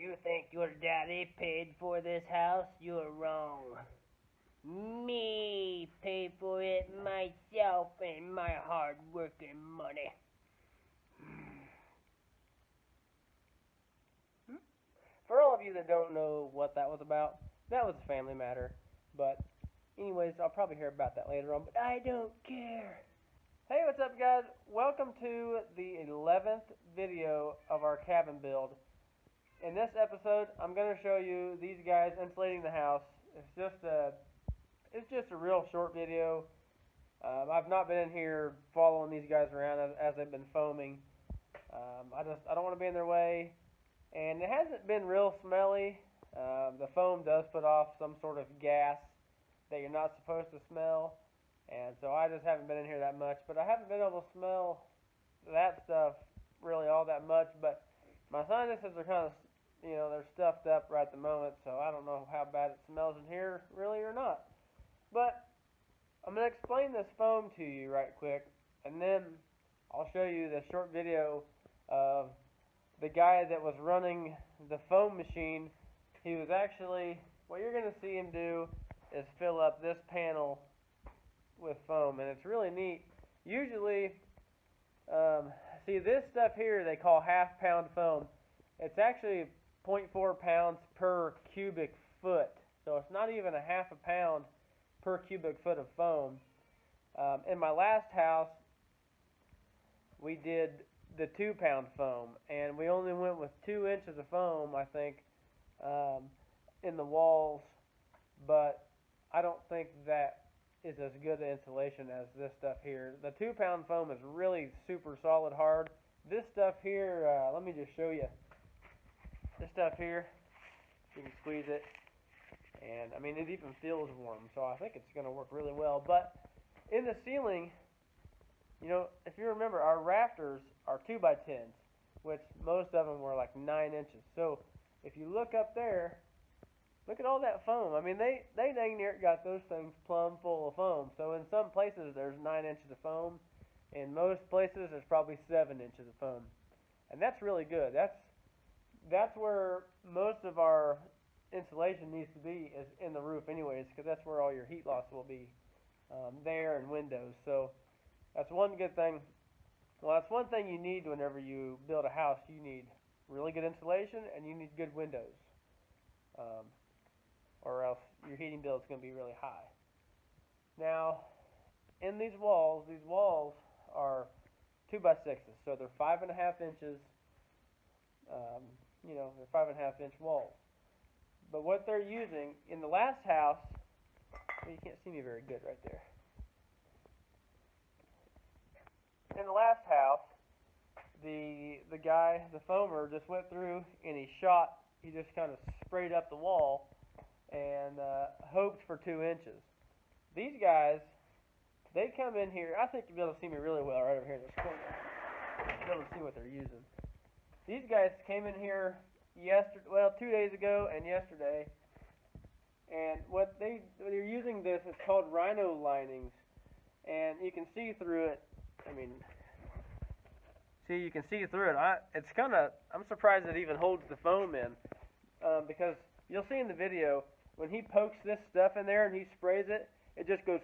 you think your daddy paid for this house, you're wrong. Me paid for it myself and my hard-working money. For all of you that don't know what that was about, that was a family matter. But anyways, I'll probably hear about that later on, but I don't care. Hey, what's up, guys? Welcome to the 11th video of our cabin build. In this episode, I'm going to show you these guys insulating the house. It's just a real short video. I've not been in here following these guys around as they've been foaming. I don't want to be in their way, and it hasn't been real smelly. The foam does put off some sort of gas that you're not supposed to smell, and so I just haven't been in here that much. But I haven't been able to smell that stuff really all that much. But my sinuses are kind of, they're stuffed up right at the moment, so I don't know how bad it smells in here really or not. But I'm going to explain this foam to you right quick, and then I'll show you the short video of the guy that was running the foam machine. He was actually, what you're going to see him do is fill up this panel with foam, and it's really neat. Usually, see this stuff here they call half-pound foam. It's actually 0.4 pounds per cubic foot, so it's not even a half a pound per cubic foot of foam. In my last house, we did the 2-pound foam, and we only went with 2 inches of foam, I think, in the walls, but I don't think that is as good insulation as this stuff here. The 2-pound foam is really super solid hard. This stuff here, let me just show you. This stuff here, you can squeeze it, and I mean it even feels warm, so I think it's going to work really well. But in the ceiling, if you remember, our rafters are 2x10s, which most of them were like 9 inches. So if you look up there, look at all that foam. I mean, they dang near got those things plumb full of foam. So in some places there's 9 inches of foam. In most places there's probably 7 inches of foam, and that's really good. That's where most of our insulation needs to be, is in the roof anyways, because that's where all your heat loss will be, there and windows. So that's one good thing. Well, that's one thing you need whenever you build a house. You need really good insulation and you need good windows, or else your heating bill is going to be really high. Now, in these walls are 2x6s, so they're 5.5 inches. They're 5.5 inch walls. But what they're using in the last house, well, you can't see me very good right there. In the last house, the guy, the foamer, just went through and he just kind of sprayed up the wall and hoped for 2 inches. These guys, they come in here. I think you'll be able to see me really well right over here in this corner. You'll be able to see what they're using. These guys came in here 2 days ago and yesterday, and they're using this, it's called rhino linings, and you can see through it. I mean, see, you can see through it. I'm surprised it even holds the foam in, because you'll see in the video when he pokes this stuff in there and he sprays it, it just goes.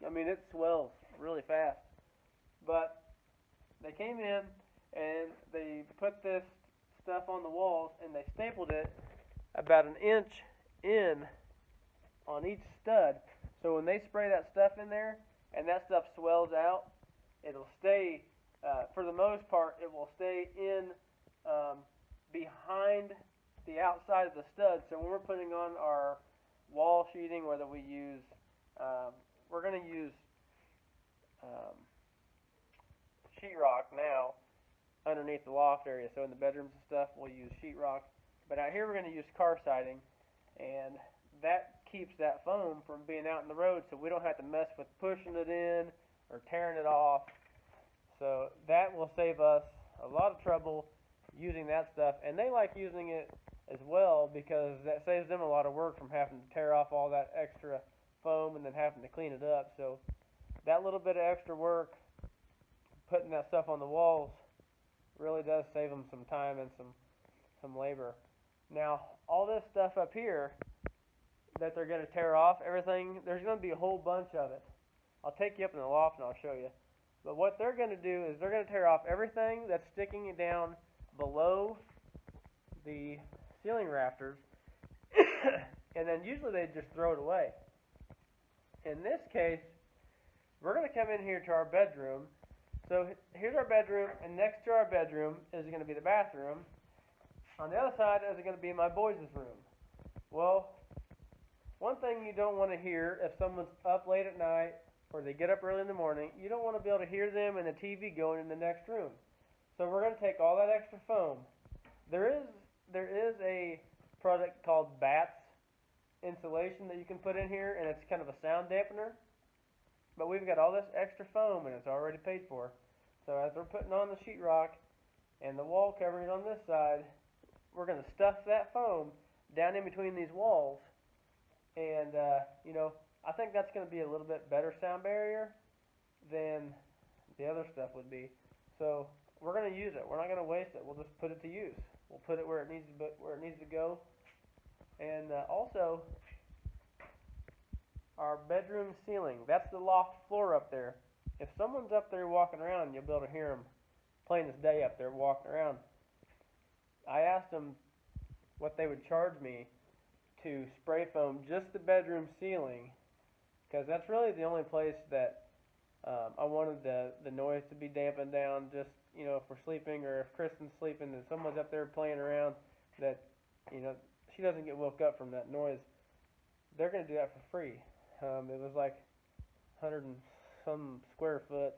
I mean, it swells really fast. But they came in and they put this stuff on the walls and they stapled it about 1 inch in on each stud. So when they spray that stuff in there and that stuff swells out, it'll stay, for the most part, it will stay in behind the outside of the stud. So when we're putting on our wall sheeting, whether we use, we're going to use sheetrock now underneath the loft area. So in the bedrooms and stuff, we'll use sheetrock. But out here we're going to use car siding, and that keeps that foam from being out in the road, so we don't have to mess with pushing it in or tearing it off. So that will save us a lot of trouble using that stuff, and they like using it as well because that saves them a lot of work from having to tear off all that extra foam and then having to clean it up. So that little bit of extra work, putting that stuff on the walls, really does save them some time and some labor. Now, all this stuff up here that they're going to tear off, everything, there's going to be a whole bunch of it. I'll take you up in the loft and I'll show you. But what they're going to do is they're going to tear off everything that's sticking down below the ceiling rafters, and then usually they just throw it away. In this case, we're going to come in here to our bedroom. So here's our bedroom, and next to our bedroom is going to be the bathroom. On the other side is going to be my boys' room. Well, one thing you don't want to hear if someone's up late at night or they get up early in the morning, you don't want to be able to hear them and the TV going in the next room. So we're going to take all that extra foam. There is a product called BATS insulation that you can put in here, and it's kind of a sound dampener. But we've got all this extra foam, and it's already paid for. So as we're putting on the sheetrock and the wall covering on this side, we're going to stuff that foam down in between these walls. And, I think that's going to be a little bit better sound barrier than the other stuff would be. So we're going to use it. We're not going to waste it. We'll just put it to use. We'll put it where it needs to go. And also, our bedroom ceiling. That's the loft floor up there. If someone's up there walking around, you'll be able to hear them plain as day up there walking around. I asked them what they would charge me to spray foam just the bedroom ceiling, because that's really the only place that I wanted the noise to be dampened down, just, if we're sleeping or if Kristen's sleeping and someone's up there playing around, that, she doesn't get woke up from that noise. They're going to do that for free. It was like 100 and some square foot,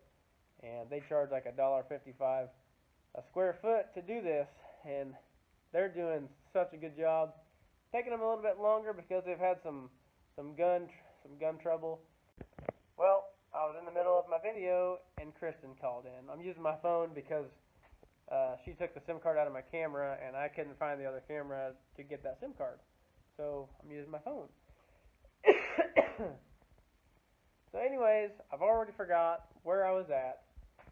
and they charge like $1.55 a square foot to do this, and they're doing such a good job. Taking them a little bit longer because they've had some gun trouble. Well, I was in the middle of my video and Kristen called in. I'm using my phone because she took the SIM card out of my camera and I couldn't find the other camera to get that SIM card. So I'm using my phone. So anyways, I've already forgot where I was at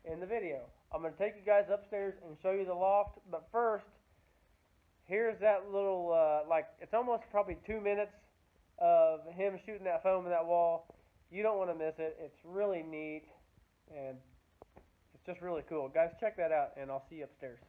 in the video. I'm going to take you guys upstairs and show you the loft, but first, here's that little, it's almost probably 2 minutes of him shooting that foam in that wall. You don't want to miss it. It's really neat, and it's just really cool. Guys, check that out, and I'll see you upstairs.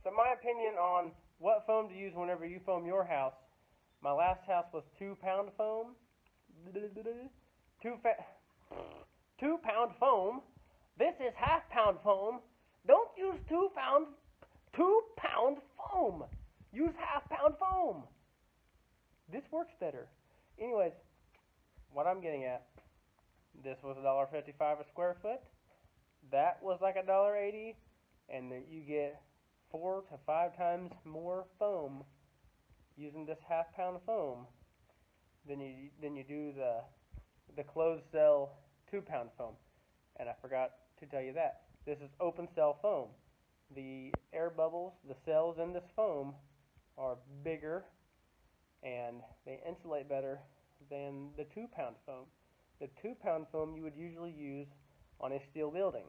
So my opinion on what foam to use whenever you foam your house. My last house was 2-pound foam. 2-pound foam. This is half-pound foam. Don't use 2-pound foam. Use half-pound foam. This works better. Anyways, what I'm getting at, this was $1.55 a square foot. That was like $1.80, and you get 4 to 5 times more foam using this half-pound foam than you do the closed cell 2-pound foam. And I forgot to tell you that this is open cell foam. The air bubbles, the cells in this foam, are bigger and they insulate better than the 2-pound foam. The 2-pound foam you would usually use on a steel building.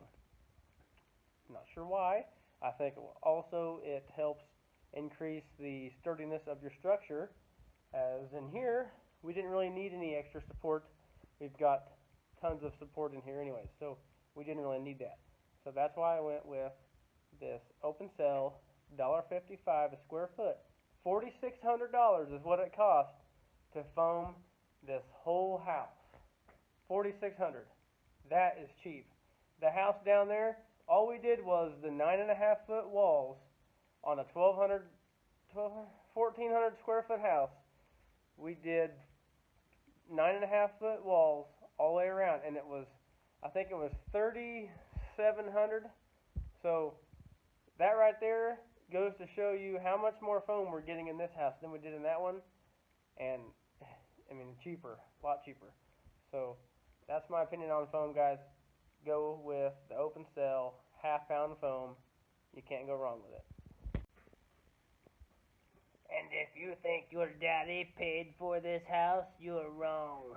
Not sure why. I think also it helps increase the sturdiness of your structure, as in here we didn't really need any extra support. We've got tons of support in here anyway, so we didn't really need that. So that's why I went with this open cell, $1.55 a square foot. $4,600 is what it cost to foam this whole house. $4,600. That is cheap. The house down there, all we did was the 9.5-foot walls on a 1,400 square foot house. We did 9.5-foot walls all the way around, and I think it was 3,700. So that right there goes to show you how much more foam we're getting in this house than we did in that one, and I mean cheaper, a lot cheaper. So that's my opinion on foam, guys. Go with the open cell half-pound foam. You can't go wrong with it. And if you think your daddy paid for this house, you're wrong.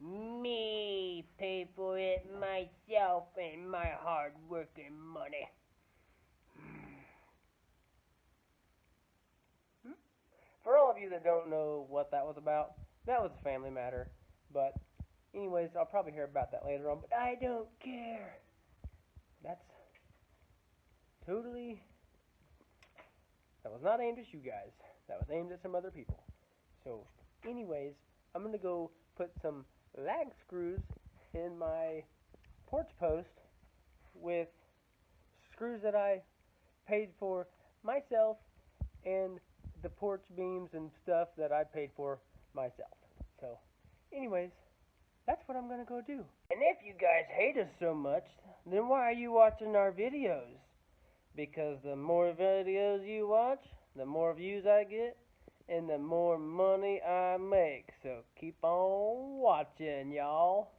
Me paid for it myself and my hard-working money. For all of you that don't know what that was about, that was a family matter. But anyways, I'll probably hear about that later on, but I don't care. That was not aimed at you guys. That was aimed at some other people. So anyways, I'm going to go put some lag screws in my porch post with screws that I paid for myself and the porch beams and stuff that I paid for myself. So anyways, that's what I'm going to go do. And if you guys hate us so much, then why are you watching our videos? Because the more videos you watch, the more views I get, and the more money I make. So keep on watching, y'all.